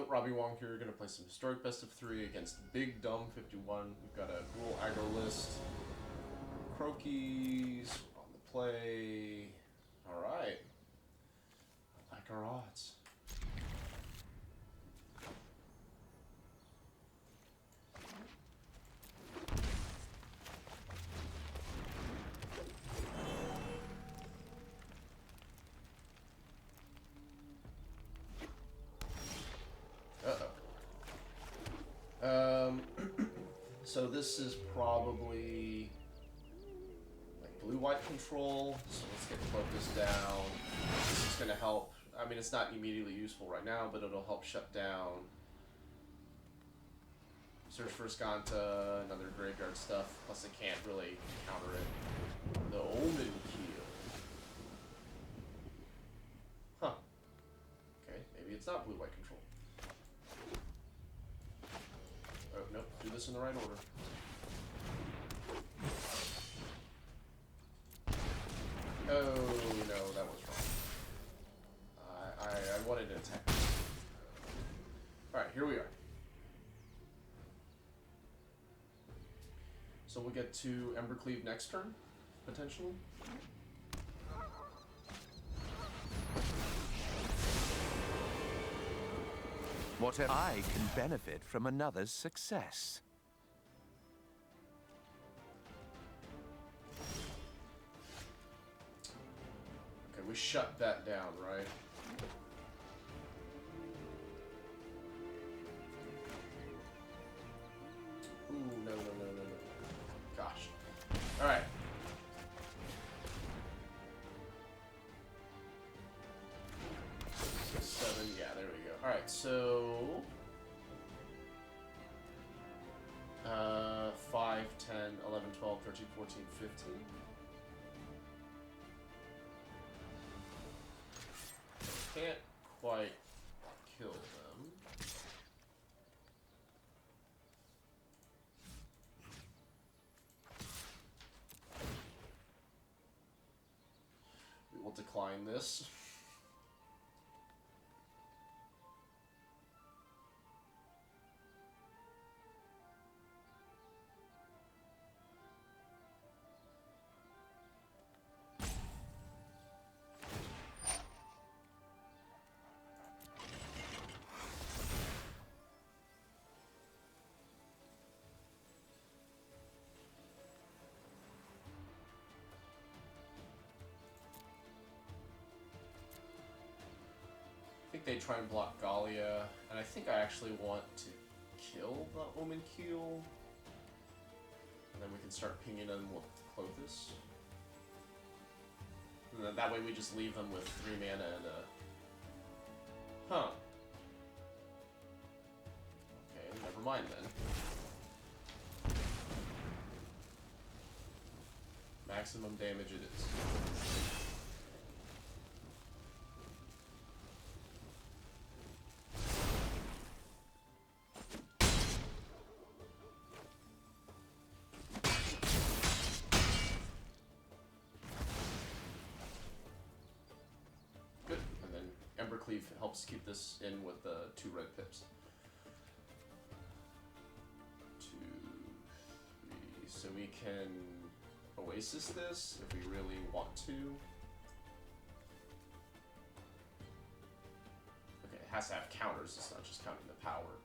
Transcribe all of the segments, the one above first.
So, Robbie Wong here, going to play some Historic Best of 3 against Big Dumb 51. We've got a Gruul Aggro list. Croakies on the play. Alright. I like our odds. So this is probably like blue-white control, so let's get Klothys down. This is going to help. I mean, it's not immediately useful right now, but it'll help shut down. Search for Skanta, another graveyard stuff, plus it can't really counter it. The Omen Keel. Huh. Okay, maybe it's not blue-white control. Oh, nope, do this in the right order. Oh, no, that was wrong. I wanted to attack. Alright, here we are. So we'll get to Embercleave next turn, potentially. Whatever I can benefit from another's success. Okay, we shut that down, right? Ooh, no. Gosh. Alright. Seven, yeah, there we go. Alright, so 5, 10, 11, 12, 13, 14, 15. Can't quite kill them. We will decline this. I think they try and block Gallia, and I think I actually want to kill the Omen Keel, and then we can start pinging them with Klothys. And then that way we just leave them with 3 mana and a... Huh. Okay, never mind then. Maximum damage it is. Embercleave helps keep this in with the 2 red pips. 2, 3. So we can Oasis this if we really want to. Okay, it has to have counters, it's not just counting the power.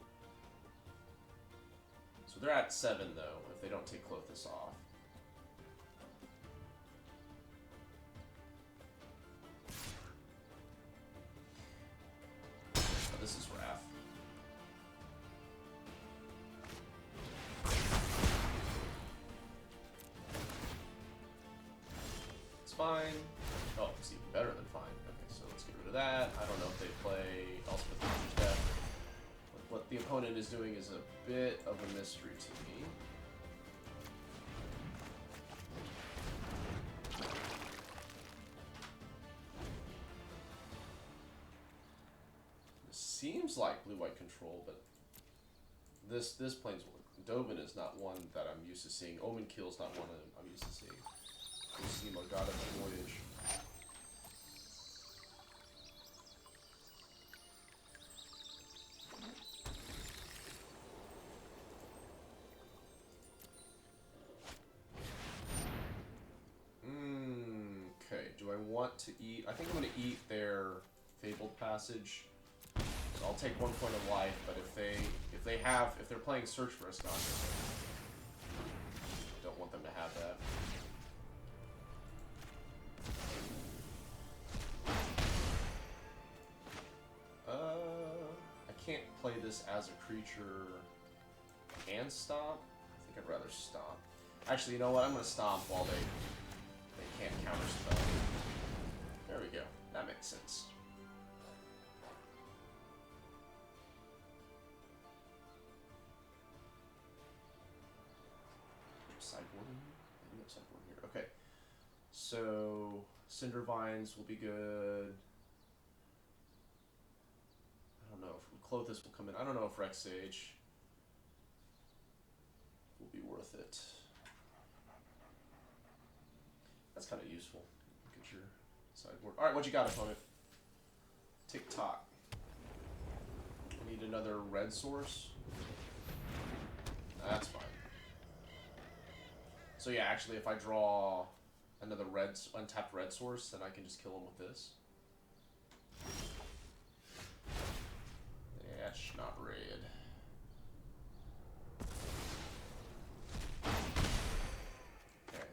So they're at 7 though, if they don't take Klothys off. This is Wrath. It's fine. Oh, it's even better than fine. Okay, so let's get rid of that. I don't know if they play Elspeth Nature's Death. What the opponent is doing is a bit of a mystery to me. Seems like blue-white control, but this Planeswalker Dobin is not one that I'm used to seeing. Omen Keel's not one I'm used to seeing. We see Morgana Voyage. want to eat... I think I'm going to eat their Fabled Passage. So I'll take 1 point of life, but if they're playing Search for Asconder, I don't want them to have that. I can't play this as a creature and stomp. I think I'd rather stomp. Actually, you know what? I'm going to stomp while they can't counterspell. There we go. That makes sense. Sideboarding? I think sideboard here. Okay. So, Cindervines will be good. I don't know if Klothys will come in. I don't know if Rex Sage will be worth it. That's kind of useful. Look at your sideboard. Alright, what you got, opponent? Tick-tock. I need another red source. That's fine. So yeah, actually, if I draw another untapped red source, then I can just kill him with this. Yeah, not red. Okay.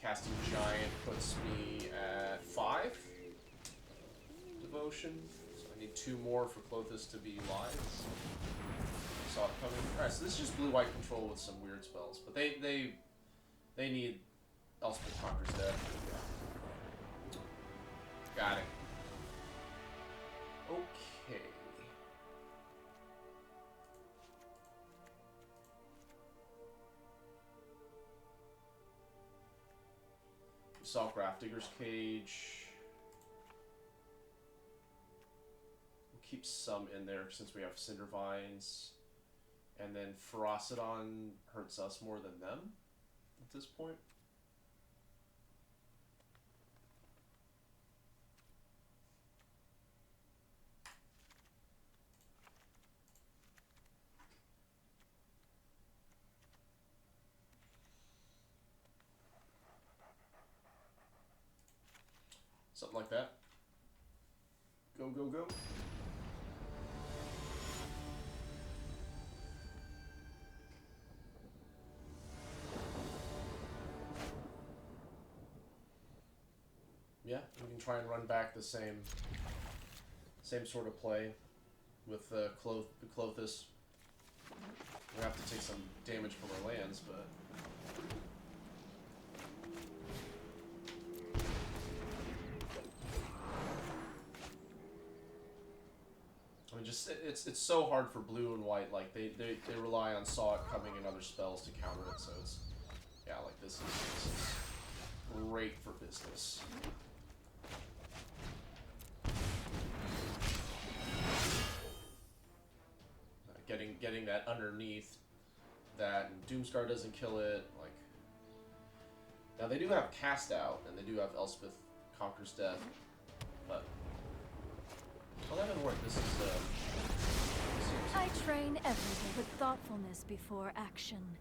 Casting Giant puts me at 5 devotion. So I need 2 more for Klothys to be live. Saw it coming. Alright, so this is just blue-white control with some weird spells. But they need Elspeth Conquer's Death. Got it. Okay. We saw Grafdigger's Cage. We'll keep some in there since we have Cindervines. And then Ferocidon hurts us more than them at this point. Something like that. Go, go, go. Yeah, we can try and run back the same sort of play with Klothys. We have to take some damage from our lands, but I mean, just it's so hard for blue and white. Like they rely on Saw It coming and other spells to counter it. So it's yeah, like this is great for business. Getting that underneath that, and Doomscar doesn't kill it. Like now they do have Cast Out and they do have Elspeth Conquer's Death, but well, that didn't work. This is I train every day with thoughtfulness before action.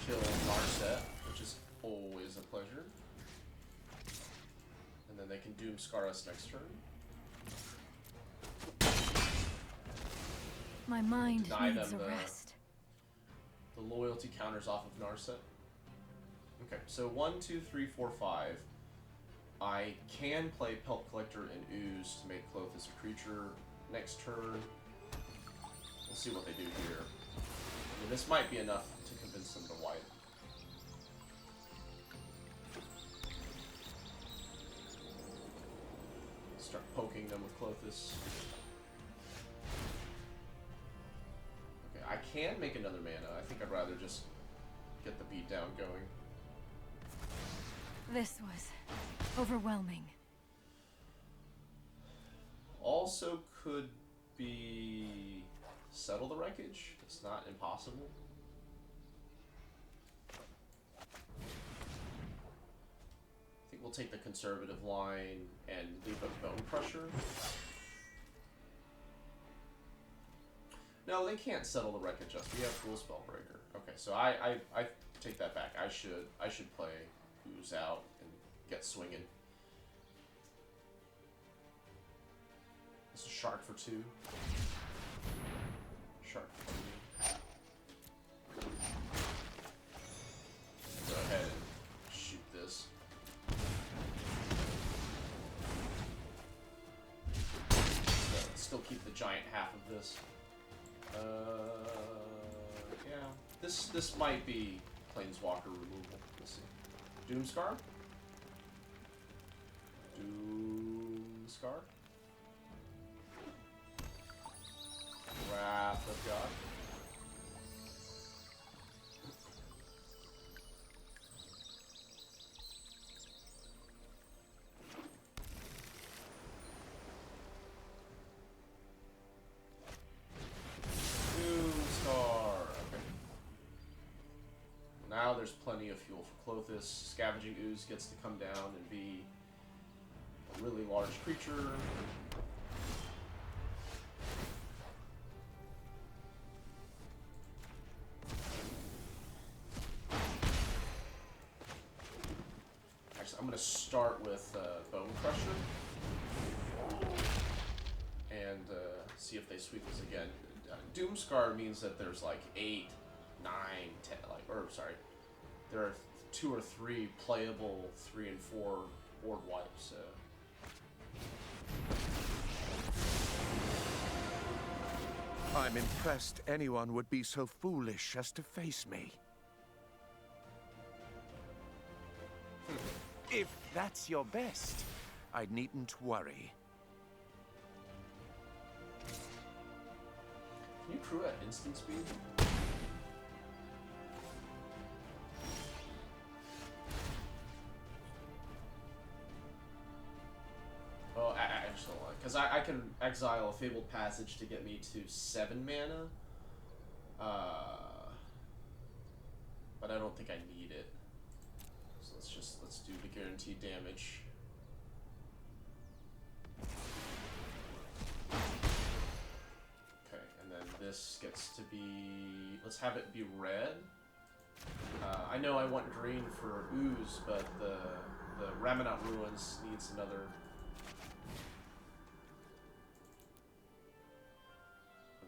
Kill Narset, which is always a pleasure. And then they can Doomscar us next turn. My mind Deny needs them a rest. The loyalty counters off of Narset. Okay, so 1, 2, 3, 4, 5. I can play Pelt Collector and Ooze to make Klothys a creature next turn. We'll see what they do here. I mean, this might be enough to convince them to white. Start poking them with Klothys. Okay, I can make another mana. I think I'd rather just get the beatdown going. This was overwhelming. Also could be Settle the Wreckage. It's not impossible. I think we'll take the conservative line and leave a Bonecrusher. No, they can't settle the Wreckage Dust. We have Gruul Spellbreaker. Okay, so I take that back. I should play Ooze out and get swinging. It's a Shark for 2. Shark for 3. Go ahead and shoot this. Still keep the giant half of this. Yeah. This might be Planeswalker removal. Let's see. Doomscar? Doomscar? Wrath of God. Now there's plenty of fuel for Klothys. Scavenging Ooze gets to come down and be a really large creature. Actually, I'm going to start with Bonecrusher and see if they sweep us again. Doomscar means that there's like 8, 9, 10, like, or sorry, there are 2 or 3 playable 3 and 4 board wipes. I'm impressed anyone would be so foolish as to face me. If that's your best, I needn't worry. Can you crew at instant speed? Oh, actually, because I can exile a Fabled Passage to get me to 7 mana. But I don't think I need it. So let's do the guaranteed damage. Okay, and then this gets to be, let's have it be red. I know I want green for Ooze, but the Ramunap Ruins needs another.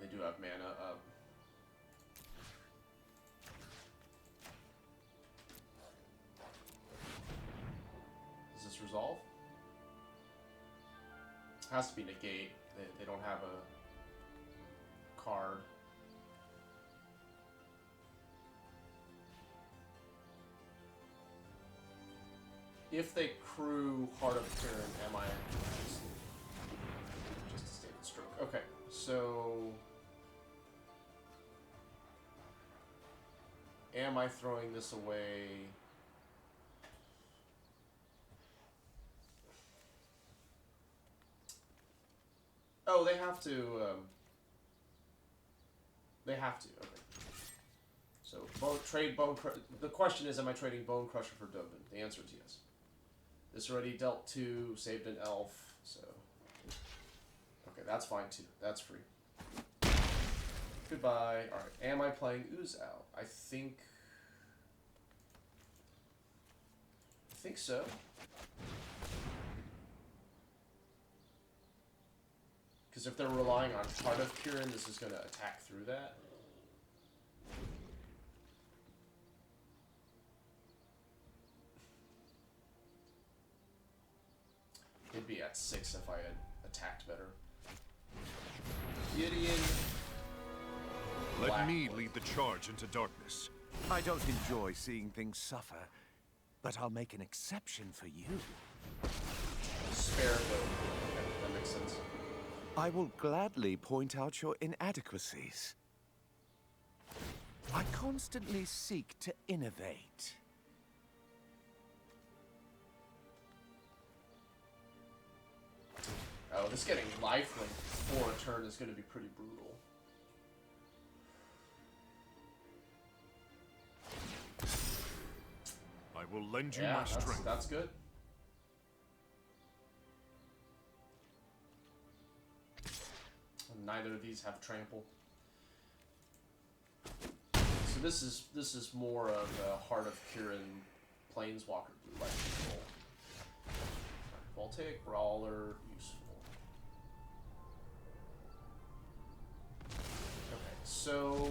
They do have mana up. Does this resolve? It has to be negate. They don't have a card. If they crew Heart of Kieran, am I just a statement stroke? Okay, so am I throwing this away? Oh, they have to. They have to. Okay. So trade Bonecrusher. The question is, am I trading Bonecrusher for Dublin? The answer is yes. This already dealt 2, saved an elf, so okay, that's fine too. That's free. Goodbye. All right. Am I playing Ooze out? I think so. Because if they're relying on Heart of Kieran, this is going to attack through that. It'd be at 6 if I had attacked better. Gideon. Let me lead the charge into darkness. I don't enjoy seeing things suffer, but I'll make an exception for you. Spare though. Okay, that makes sense. I will gladly point out your inadequacies. I constantly seek to innovate. Oh, this getting lifelink for a turn is going to be pretty brutal. I will lend you my strength. That's good. neither of these have trample. So this is more of a Heart of Kirin Planeswalker blue light control. Voltaic Brawler, useful. Okay, so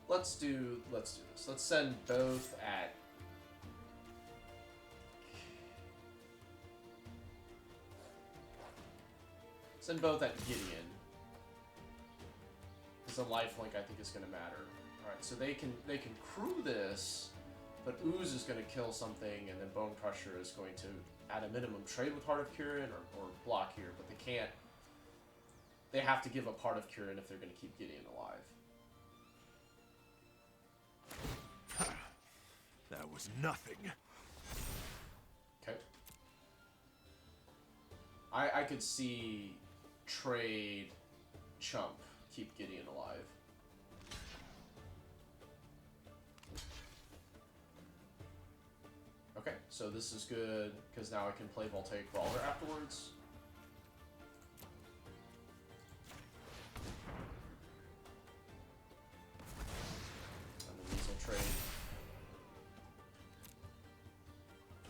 let's do this. Let's send both at Gideon. Because the lifelink I think is going to matter. All right, so they can crew this, but Ooze is going to kill something, and then Bonecrusher is going to at a minimum trade with Heart of Kirin or block here, but they can't. They have to give up Heart of Kirin if they're going to keep Gideon alive. That was nothing. Okay. I could see trade Chump, keep Gideon alive. Okay, so this is good, because now I can play Voltaic Brawler afterwards. And then these will trade.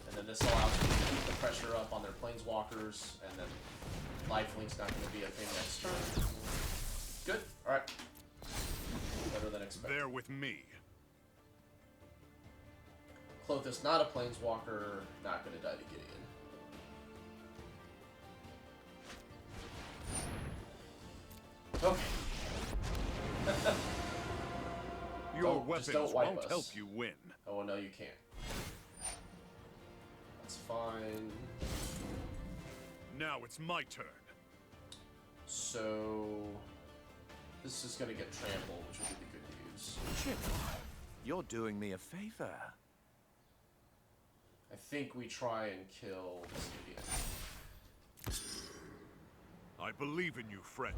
And then this allows me to keep the pressure up on their Planeswalkers, and then Lifelink's not going to be a thing next turn. Good, alright. Better than expected. Bear with me. Klothys, not a Planeswalker, not going to die to Gideon. Okay. Your weapons don't wipe won't us. help you win. Oh, no, you can't. That's fine. Now it's my turn. So, this is going to get trampled, which would be good news. Chip, you're doing me a favor. I think we try and kill this Gideon. I believe in you, friend.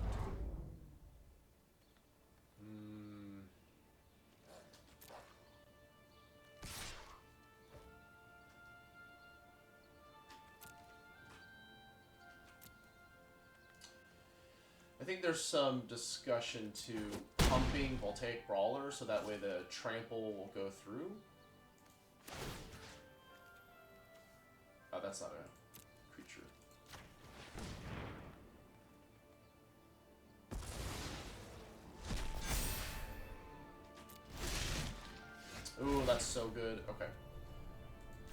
I think there's some discussion to pumping Voltaic Brawler so that way the trample will go through. Oh, that's not a creature. Ooh, that's so good. Okay.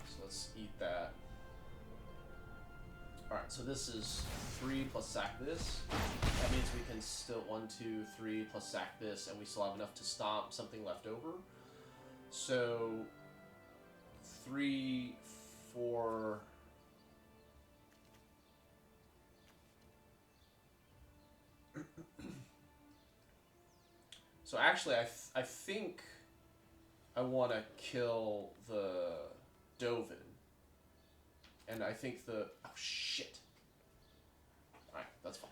So let's eat that. Alright, so this is 3 plus sack this. That means we can still 1, 2, 3 plus sack this, and we still have enough to stomp something left over. So 3, 4. So actually, I think I want to kill the Dovin. And I think the... Oh, shit. Alright, that's fine.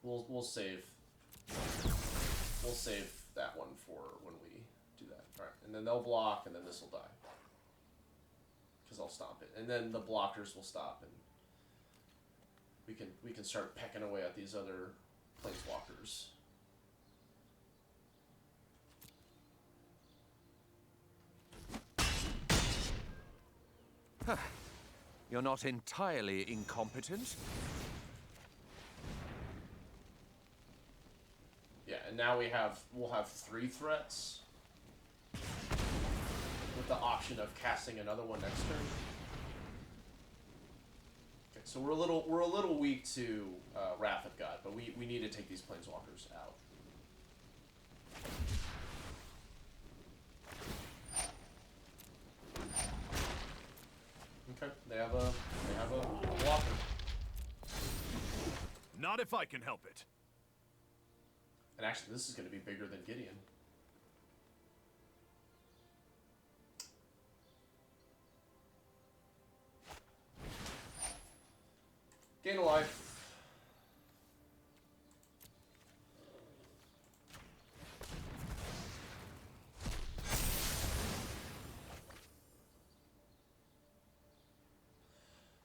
We'll save... We'll save that one for when we do that. Alright, and then they'll block, and then this will die. Because I'll stomp it. And then the blockers will stop, and we can start pecking away at these other Planeswalkers. You're not entirely incompetent. Yeah, and now we'll have 3 threats with the option of casting another one next turn. Okay, so we're a little weak to Wrath of God, but we need to take these Planeswalkers out. Okay, they have a blocker. Not if I can help it. And actually, this is going to be bigger than Gideon. Gain a life.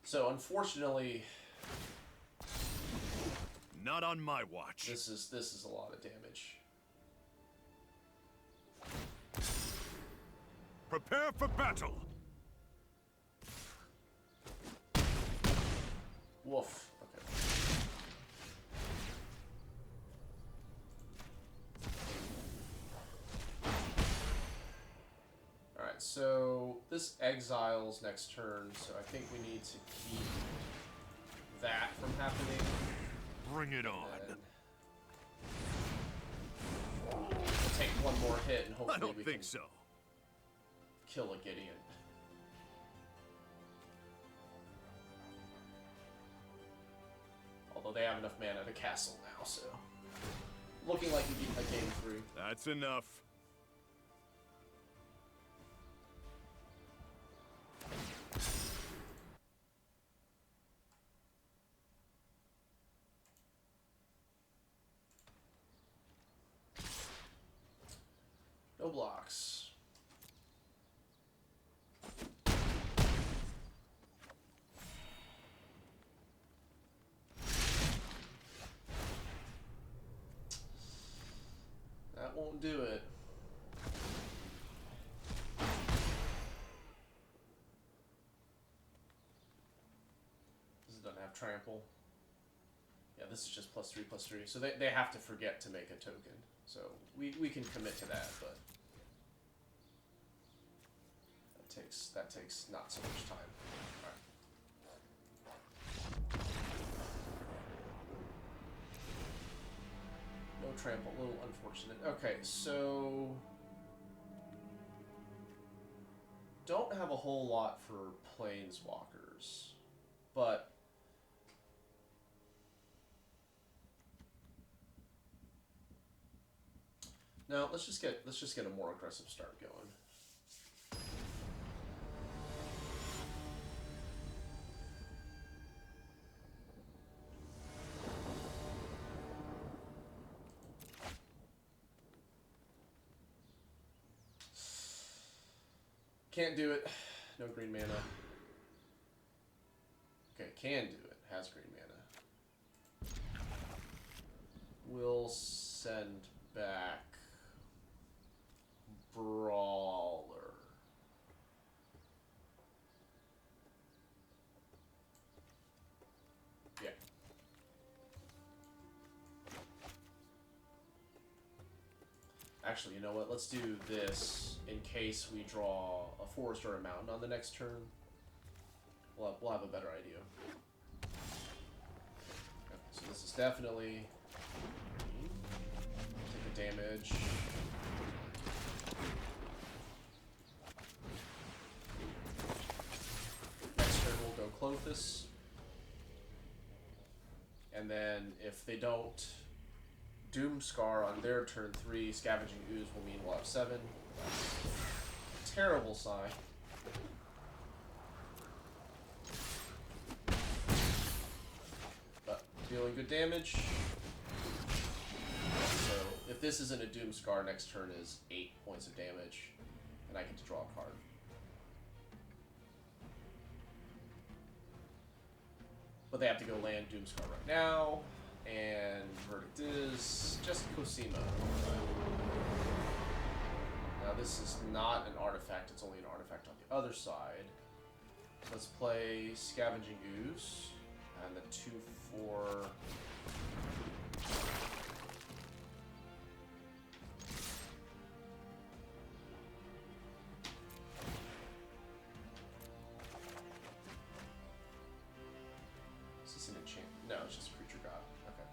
So unfortunately, Not on my watch. this is a lot of damage. Prepare for battle. Woof. Okay. Alright, so this exiles next turn, so I think we need to keep that from happening. Bring it on. And we'll take one more hit and I hopefully don't we think can so. kill a Gideon. Although they have enough mana to castle now, so looking like a game 3. That's enough. No blocks. That won't do it. This doesn't have trample. Yeah, this is just +3/+3. So they have to forget to make a token. So we can commit to that, but that takes not so much time. Alright. No trample, a little unfortunate. Okay, so don't have a whole lot for planeswalkers, but no, let's just get a more aggressive start going. Can't do it. No green mana. Okay, can do it. Has green mana. We'll send back Brawler. Yeah. Actually, you know what? Let's do this in case we draw a forest or a mountain on the next turn. We'll have a better idea. Okay, so this is definitely take a damage. Next turn we'll go Klothys. And then if they don't Doomscar on their turn 3, Scavenging Ooze will mean we'll have 7. That's a terrible sign. But dealing good damage. So if this isn't a Doomscar, next turn is 8 points of damage, and I get to draw a card. But they have to go land Doomscar right now. And verdict is just Cosimo. Now this is not an artifact, it's only an artifact on the other side. So let's play Scavenging Ooze and the 2/4. Is this an enchant? No, it's just a creature god. Okay.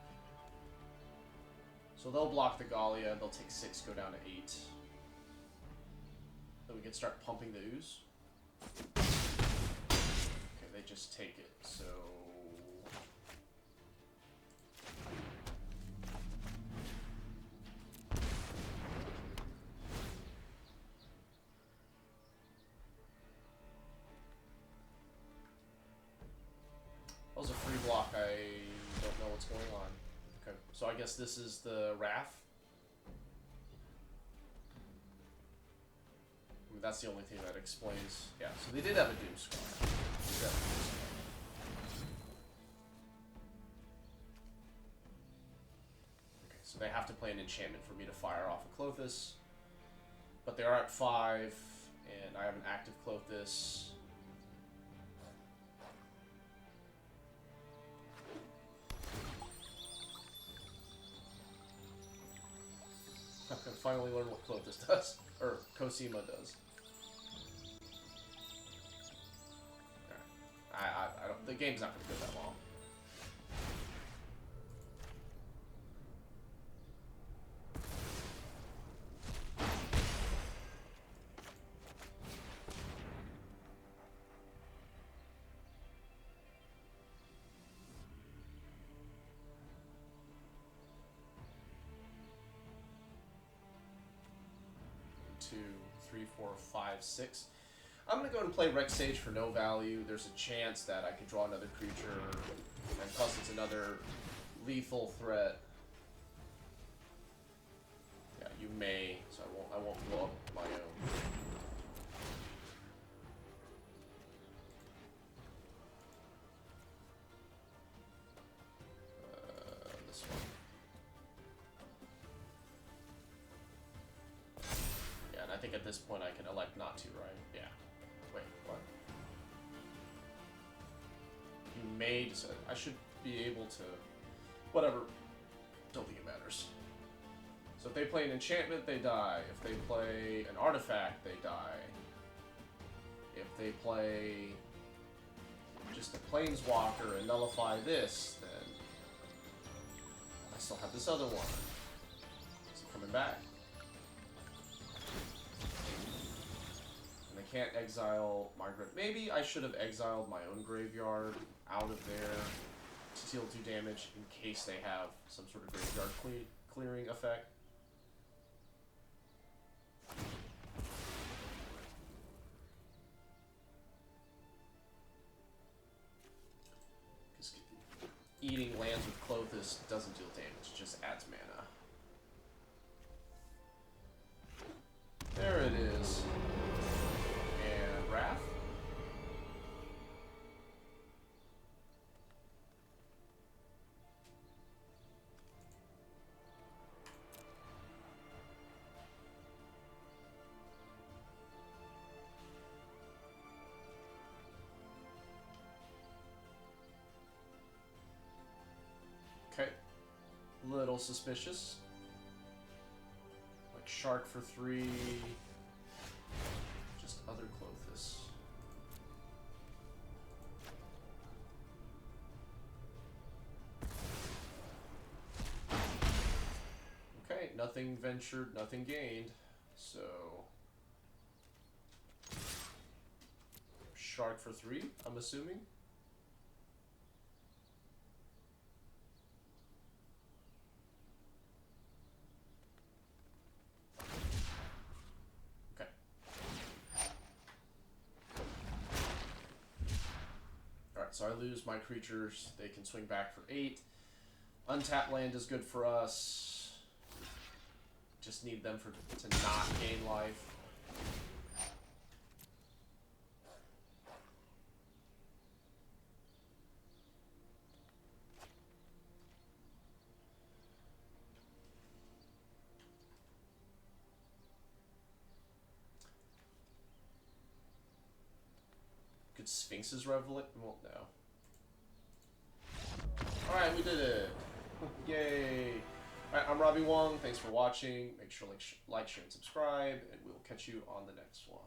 So they'll block the Gallia, they'll take 6, go down to 8. Then we can start pumping the ooze. Okay, they just take it, so going on. Okay, so I guess this is the Wrath. I mean, that's the only thing that explains. Yeah, so they did have a Doomscar. Okay, so they have to play an enchantment for me to fire off a Klothys. But they are at 5, and I have an active Klothys. I can finally learn what Klothys does, or Cosima does. I don't. The game's not going to go that long. Two, three, 4, 5, 6. I'm gonna go and play Rex Sage for no value. There's a chance that I could draw another creature, and plus it's another lethal threat. Yeah, you may, so I won't blow up my own. This one. Yeah, and I think at this point I can elect not to, right? Yeah. Wait, what? You may decide. I should be able to... Whatever. Don't think it matters. So if they play an enchantment, they die. If they play an artifact, they die. If they play just a planeswalker and nullify this, then I still have this other one. Is it coming back? Can't exile my grave. Maybe I should have exiled my own graveyard out of there to deal 2 damage in case they have some sort of graveyard clearing effect. Because eating lands with Klothys doesn't deal damage, it just adds mana. There it is. Wrath. Okay. Little suspicious. Like Shark for 3. Just other Klothys. Okay, nothing ventured, nothing gained. So Shark for 3, I'm assuming. So I lose my creatures, they can swing back for 8. Untapped land is good for us. Just need them to not gain life. Could Sphinx's Revelant? Well, no. Alright, we did it. Yay. Alright, I'm Robbie Wong. Thanks for watching. Make sure to like, share, and subscribe, and we'll catch you on the next one.